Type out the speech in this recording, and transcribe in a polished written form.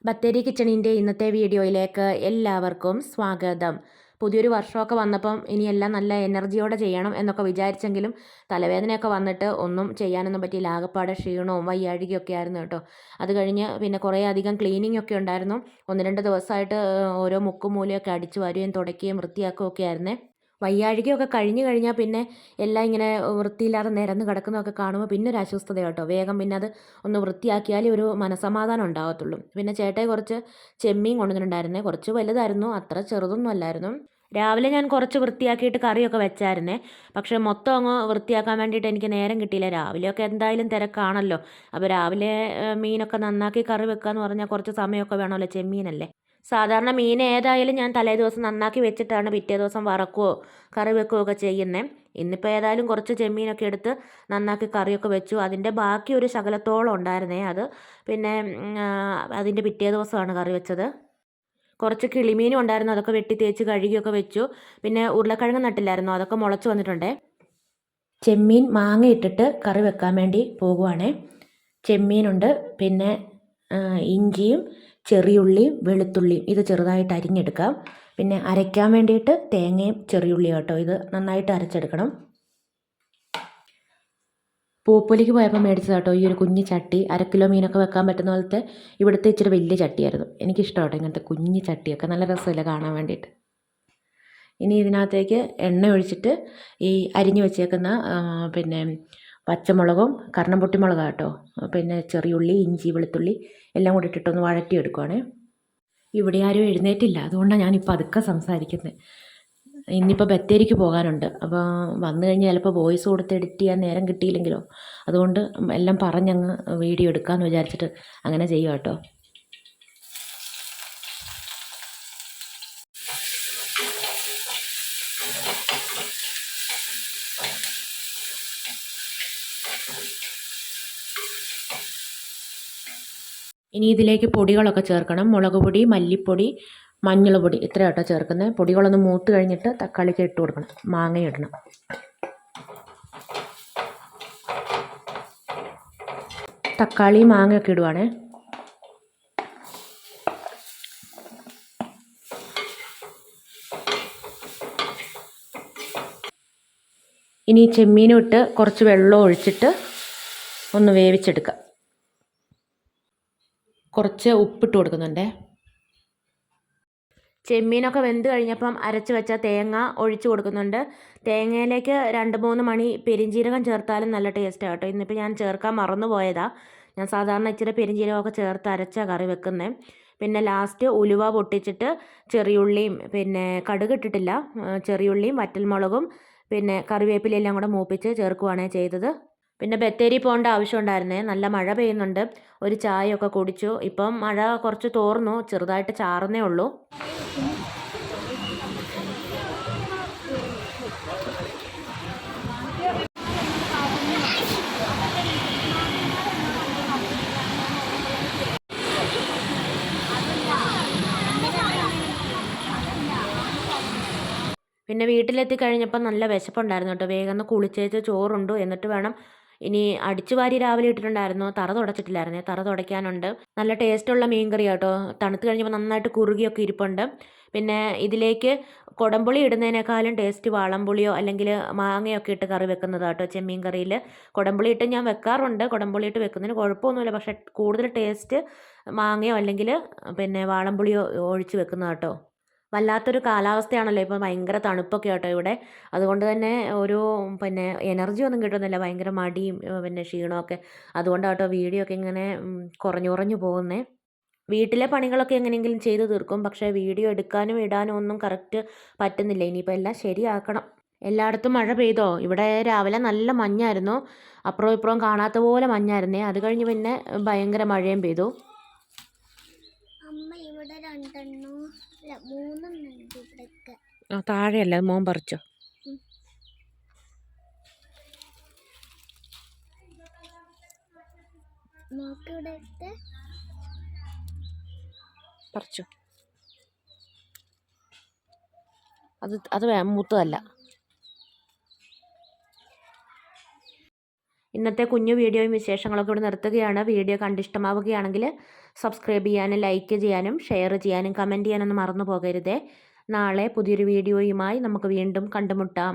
ബത്തേരി കിച്ചണിൻ്റെ ഇന്നത്തെ വീഡിയോയിലേക്ക് എല്ലാവർക്കും സ്വാഗതം. പുതിയൊരു വർഷമൊക്കെ വന്നപ്പം ഇനിയെല്ലാം നല്ല എനർജിയോടെ ചെയ്യണം എന്നൊക്കെ വിചാരിച്ചെങ്കിലും തലവേദനയൊക്കെ വന്നിട്ട് ഒന്നും ചെയ്യാനൊന്നും പറ്റിയില്ല. ആകപ്പാടെ ക്ഷീണവും വയ്യാഴികയൊക്കെ ആയിരുന്നു കേട്ടോ. അത് കഴിഞ്ഞ് പിന്നെ കുറേ അധികം ക്ലീനിങ് ഒക്കെ ഉണ്ടായിരുന്നു. 1-2 ദിവസമായിട്ട് ഓരോ മുക്കും മൂലയൊക്കെ അടിച്ചു വാരുകയും തുടയ്ക്കുകയും വൃത്തിയാക്കുകയൊക്കെ ആയിരുന്നേ. വയ്യാഴികയൊക്കെ കഴിഞ്ഞ് കഴിഞ്ഞാൽ പിന്നെ എല്ലാം ഇങ്ങനെ വൃത്തിയില്ലാതെ നിരന്ന് കിടക്കുന്നതൊക്കെ കാണുമ്പോൾ പിന്നെ ഒരു അസ്വസ്ഥത കേട്ടോ. വേഗം പിന്നെ അത് ഒന്ന് വൃത്തിയാക്കിയാലേ ഒരു മനസ്സമാധാനം ഉണ്ടാകത്തുള്ളൂ. പിന്നെ ചേട്ടായി കുറച്ച് ചെമ്മീൻ കൊണ്ടുവന്നിട്ടുണ്ടായിരുന്നേ. കുറച്ച് വലുതായിരുന്നു, അത്ര ചെറുതൊന്നും അല്ലായിരുന്നു. രാവിലെ ഞാൻ കുറച്ച് വൃത്തിയാക്കിയിട്ട് കറിയൊക്കെ വെച്ചായിരുന്നേ. പക്ഷേ മൊത്തം അങ്ങ് വൃത്തിയാക്കാൻ വേണ്ടിയിട്ട് എനിക്ക് നേരം കിട്ടിയില്ല. രാവിലെയൊക്കെ എന്തായാലും തിരക്കാണല്ലോ. അപ്പോൾ രാവിലെ മീനൊക്കെ നന്നാക്കി കറി വെക്കുക എന്ന് പറഞ്ഞാൽ കുറച്ച് സമയമൊക്കെ വേണമല്ലോ, ചെമ്മീനല്ലേ. സാധാരണ മീൻ ഏതായാലും ഞാൻ തലേ ദിവസം നന്നാക്കി വെച്ചിട്ടാണ് പിറ്റേ ദിവസം വറക്കുകയോ കറി വെക്കുകയോ ഒക്കെ ചെയ്യുന്നത്. ഇന്നിപ്പോൾ ഏതായാലും കുറച്ച് ചെമ്മീനൊക്കെ എടുത്ത് നന്നാക്കി കറിയൊക്കെ വെച്ചു. അതിൻ്റെ ബാക്കി ഒരു ശകലത്തോളം ഉണ്ടായിരുന്നേ. അത് പിന്നെ അതിൻ്റെ പിറ്റേ ദിവസമാണ് കറി വെച്ചത്. കുറച്ച് കിളിമീനും ഉണ്ടായിരുന്നു, അതൊക്കെ വെട്ടി തേച്ച് കഴുകിയൊക്കെ വെച്ചു. പിന്നെ ഉരുളക്കിഴങ്ങ് നട്ടില്ലായിരുന്നു, അതൊക്കെ മുളച്ച് വന്നിട്ടുണ്ടേ. ചെമ്മീൻ മാങ്ങ ഇട്ടിട്ട് കറി വെക്കാൻ വേണ്ടി പോകുവാണേ. ചെമ്മീനുണ്ട്, പിന്നെ ഇഞ്ചിയും ചെറിയുള്ളിയും വെളുത്തുള്ളിയും ഇത് ചെറുതായിട്ട് അരിഞ്ഞെടുക്കാം. പിന്നെ അരയ്ക്കാൻ വേണ്ടിയിട്ട് തേങ്ങയും ചെറിയുള്ളിയും കേട്ടോ. ഇത് നന്നായിട്ട് അരച്ചെടുക്കണം. പൂപ്പൊലിക്ക് പോയപ്പോൾ മേടിച്ചത് കേട്ടോ ഈ ഒരു കുഞ്ഞ് ചട്ടി. 1/2 കിലോ മീനൊക്കെ വെക്കാൻ പറ്റുന്ന പോലത്തെ ഇവിടുത്തെ ഇച്ചിരി വലിയ ചട്ടിയായിരുന്നു. എനിക്കിഷ്ടം കേട്ടോ ഇങ്ങനത്തെ കുഞ്ഞ് ചട്ടിയൊക്കെ, നല്ല രസമില്ല കാണാൻ വേണ്ടിയിട്ട്. ഇനി ഇതിനകത്തേക്ക് എണ്ണ ഒഴിച്ചിട്ട് ഈ അരിഞ്ഞു വെച്ചേക്കുന്ന പിന്നെ പച്ചമുളകും കർണം മുളകാണ് കേട്ടോ, പിന്നെ ചെറിയുള്ളി ഇഞ്ചി വെളുത്തുള്ളി എല്ലാം കൂടി ഇട്ടിട്ടൊന്ന് വഴറ്റിയെടുക്കുവാണേ. ഇവിടെ ആരും എഴുന്നേറ്റില്ല, അതുകൊണ്ടാണ് ഞാനിപ്പോൾ അതൊക്കെ സംസാരിക്കുന്നത്. ഇന്നിപ്പോൾ ബത്തേരിക്ക് പോകാനുണ്ട്. അപ്പോൾ വന്നു കഴിഞ്ഞാൽ ചിലപ്പോൾ വോയിസ് കൊടുത്ത് എഡിറ്റ് ചെയ്യാൻ നേരം കിട്ടിയില്ലെങ്കിലോ, അതുകൊണ്ട് എല്ലാം പറഞ്ഞങ്ങ് വീഡിയോ എടുക്കാമെന്ന് വിചാരിച്ചിട്ട് അങ്ങനെ ചെയ്യുക കേട്ടോ. ഇനി ഇതിലേക്ക് പൊടികളൊക്കെ ചേർക്കണം. മുളക് പൊടി, മല്ലിപ്പൊടി, മഞ്ഞൾ പൊടി ഇത്ര കേട്ടോ ചേർക്കുന്നത്. പൊടികളൊന്ന് മൂത്ത് കഴിഞ്ഞിട്ട് തക്കാളിക്ക് ഇട്ട് കൊടുക്കണം, മാങ്ങ ഇടണം. തക്കാളി മാങ്ങയൊക്കെ ഇടുവാണേ. ഇനി ചെമ്മീനും ഇട്ട് കുറച്ച് വെള്ളം ഒഴിച്ചിട്ട് ഒന്ന് വേവിച്ചെടുക്കാം. കുറച്ച് ഉപ്പിട്ട് കൊടുക്കുന്നുണ്ടേ. ചെമ്മീനൊക്കെ വെന്ത് കഴിഞ്ഞപ്പം അരച്ച് വെച്ച തേങ്ങ ഒഴിച്ച് കൊടുക്കുന്നുണ്ട്. തേങ്ങയിലേക്ക് 2-3 മണി പെരിഞ്ജീരകം ചേർത്താലും നല്ല ടേസ്റ്റാണ് കേട്ടോ. ഇന്നിപ്പോൾ ഞാൻ ചേർക്കാൻ മറന്നു പോയതാണ്. ഞാൻ സാധാരണ ഇച്ചിരി പെരിഞ്ജീരകമൊക്കെ ചേർത്ത് അരച്ച കറി വെക്കുന്നത്. പിന്നെ ലാസ്റ്റ് ഉലുവ പൊട്ടിച്ചിട്ട് ചെറിയുള്ളിയും പിന്നെ കടുക് ഇട്ടിട്ടില്ല, ചെറിയുള്ളിയും വറ്റൽമുളകും പിന്നെ കറിവേപ്പിലയെല്ലാം കൂടെ മൂപ്പിച്ച് ചേർക്കുകയാണ് ചെയ്തത്. പിന്നെ ബത്തേരി പോകേണ്ട ആവശ്യം ഉണ്ടായിരുന്നേ. നല്ല മഴ പെയ്യുന്നുണ്ട്. ഒരു ചായയൊക്കെ കുടിച്ചു. ഇപ്പം മഴ കുറച്ച് തോർന്നു, ചെറുതായിട്ട് ചാറുന്നേ ഉള്ളൂ. പിന്നെ വീട്ടിലെത്തി കഴിഞ്ഞപ്പോൾ നല്ല വിശപ്പുണ്ടായിരുന്നു കേട്ടോ. വേഗം ഒന്ന് കുളിച്ചേച്ച് ചോറുണ്ടു. എന്നിട്ട് വേണം ഇനി അടിച്ചു വാരി രാവിലെ ഇട്ടിട്ടുണ്ടായിരുന്നു, തറ തുടച്ചിട്ടില്ലായിരുന്നേ. തറ തുടയ്ക്കാനുണ്ട്. നല്ല ടേസ്റ്റുള്ള മീൻ കറി കേട്ടോ. തണുത്ത് കഴിഞ്ഞപ്പോൾ നന്നായിട്ട് കുറുകിയൊക്കെ ഇരിപ്പുണ്ട്. പിന്നെ ഇതിലേക്ക് കുടംപുളി ഇടുന്നതിനേക്കാളും ടേസ്റ്റ് വാളംപുളിയോ അല്ലെങ്കിൽ മാങ്ങയൊക്കെ ഇട്ട് കറി വെക്കുന്നത് കേട്ടോ. ചെമ്മീൻ കറിയിൽ കുടംപുളി ഇട്ട് ഞാൻ വെക്കാറുണ്ട്. കുടംപുളി ഇട്ട് വെക്കുന്നതിന് കുഴപ്പമൊന്നുമില്ല, പക്ഷേ കൂടുതൽ ടേസ്റ്റ് മാങ്ങയോ അല്ലെങ്കിൽ പിന്നെ വാളംപുളിയോ ഒഴിച്ച് വെക്കുന്നത് കേട്ടോ. വല്ലാത്തൊരു കാലാവസ്ഥയാണല്ലോ ഇപ്പോൾ, ഭയങ്കര തണുപ്പൊക്കെ കേട്ടോ ഇവിടെ. അതുകൊണ്ട് തന്നെ ഒരു പിന്നെ എനർജി ഒന്നും കിട്ടുന്നില്ല, ഭയങ്കര മടിയും പിന്നെ ക്ഷീണമൊക്കെ. അതുകൊണ്ടാണ് കേട്ടോ വീഡിയോ ഒക്കെ ഇങ്ങനെ കുറഞ്ഞു പോകുന്നേ. വീട്ടിലെ പണികളൊക്കെ എങ്ങനെയെങ്കിലും ചെയ്ത് തീർക്കും, പക്ഷേ വീഡിയോ എടുക്കാനും ഇടാനും ഒന്നും കറക്റ്റ് പറ്റുന്നില്ല. ഇനിയിപ്പോൾ എല്ലാം ശരിയാക്കണം. എല്ലായിടത്തും മഴ പെയ്തോ? ഇവിടെ രാവിലെ നല്ല മഞ്ഞായിരുന്നു, അപ്പുറവും ഇപ്പുറവും കാണാത്ത പോലെ മഞ്ഞായിരുന്നേ. അത് കഴിഞ്ഞ് പിന്നെ ഭയങ്കര മഴയും പെയ്തു. താഴെയല്ല, മോൻ പറിച്ചോ. പറിച്ചോ. അത് മൂത്തതല്ല. ഇന്നത്തെ കുഞ്ഞു വീഡിയോയും വിശേഷങ്ങളൊക്കെ ഇവിടെ നിർത്തുകയാണ്. വീഡിയോ കണ്ടിഷ്ടമാവുകയാണെങ്കിൽ സബ്സ്ക്രൈബ് ചെയ്യാനും ലൈക്ക് ചെയ്യാനും ഷെയർ ചെയ്യാനും കമൻറ്റ് ചെയ്യാനൊന്നും മറന്നു പോകരുതേ. നാളെ പുതിയൊരു വീഡിയോയുമായി നമുക്ക് വീണ്ടും കണ്ടുമുട്ടാം.